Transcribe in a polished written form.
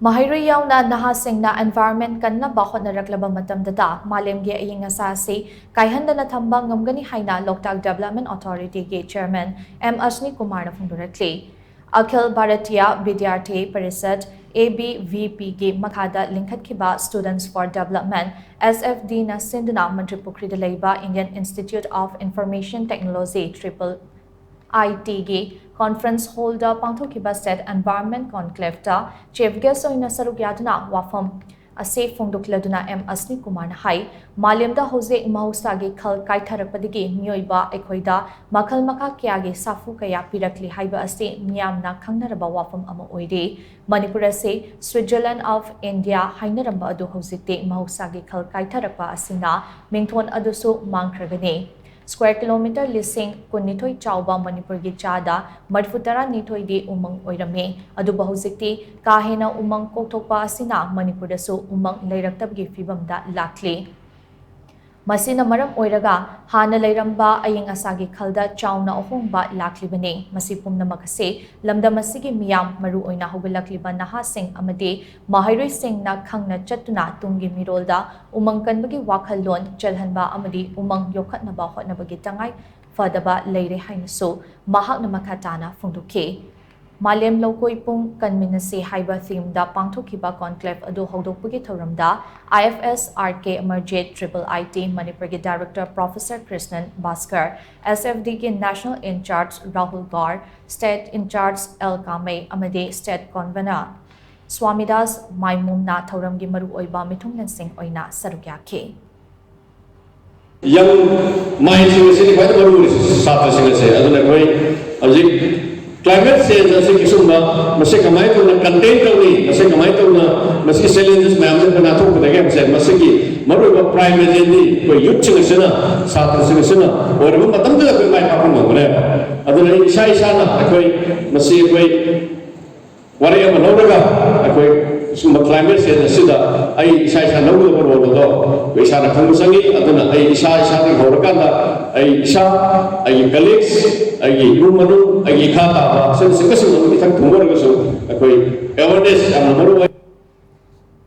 MAHEIROI YAONA NAHA SHINGNA ENVIRONMENT KANNABA HOTNARAKLABA MATAMDA MALEMGI AYING ASHA SI KAIHANDANA THAMBA NGAMGANI HAINA LOKTAK DEVELOPMENT AUTHORITY के chairman ASNIKUMAR FONGDORAKLI Akhil Bharatiya Vidyarthi Parishad ABVP के मखादा लिंखत्खिबा students for development SFD ना सिंधना मंत्रिपुखरी दलैबा Indian Institute of Information Technology IT के conference hall दा पांथोखिबा स्टेट एनवायरनमेंट कॉन्क्लेव दा चीफ गेस्ट ओइना सरुक यादना वाफम असे फोंदोखलदुना अस्निकुमार हाई मालेम दा होजे महौसागी खल काइथरपदगी मियोइबा एखोइदा मखल मखा क्यागे साफु कया पिरकली हाइबा असे मियामना खंगनरबा वाफम अमा ओइदे मणिपुर से स्विट्जरलैंड ऑफ इंडिया हाइनरंबा अदु होजिते महौसागी खल काइथरपा असिना मिंगथोन अदुसु मांगख्रगनी स्क्वायर किलोमीटर लिसिंग कुन्निथोई चाउबा मणिपुर की चादा मरफुतरा निथोई दे उमंग ओइरमे अदुबा हुजिक्ति काहेना उमंग कोकथोकपा असिना मणिपुरदसु उमंग लैरक्तबगी फिबमदा लाखली मसिना मरम ओइरगा हाना लैरंबा अयिंग असागी खलदा चाउना अहोंगबा लाखलिबने मसि पुमनमक से लमदम असिगी मियाम मरु ओइना होगलक्लिबा नहा सिंह अमदे माहैरोइ सिंहना खंगना चतुना तुंगी मिरोलदा उमंग कनबगी वाखल लोन चलहनबा अमदि उमंग योखतनबा होतनबगी तंगाई फदबा लैरे हाइनसु महाकना मखाताना फोंदोखे मालेम लौकोई पुंग कन्मिनसी हाइबा थीम दा पांथोखिबा कॉन्क्लेव अदु हौदोकपगी थौरमदा IFS RK Emergent IT Manipur के director professor Krishnan Bhaskar SFD के नेशनल इंचार्ज राहुल गौर स्टेट इंचार्ज एल कामे अमदे स्टेट कन्वेनर स्वामीदास माइमुमना थौरमगी मरु ओइबा मिथुंगनसिंग ओइना सरुक्याखे यंग माइंड से क्वाइट मरु साथ से अदुना कोई अजिक क्लाइमेट चेंज असे किसुमा मसे कमाई तो कंटेन करनी मसे कमाई तो मसे चैलेंजेस मैम ने बना तो करेंगे मसे मसे की मरो प्राइम एजेंडी कोई यूथ चिंगसना साथ चिंगसना और वो मतलब तो कोई माय पापन होने अदुना इसा ना कोई मसे कोई वरे हम नोरगा कोई सुमा क्लाइमेट चेंज असिदा आई इसा नोरगा बरो दो कोई इसा ना खंग संगी अदुना आई इसा की होरकांदा आई इसा आई कलीग्स आई रूम मनु आई खाता सिंगसिंग मनु की थंग थुंगरगसु कोई अवेयरनेस अमरो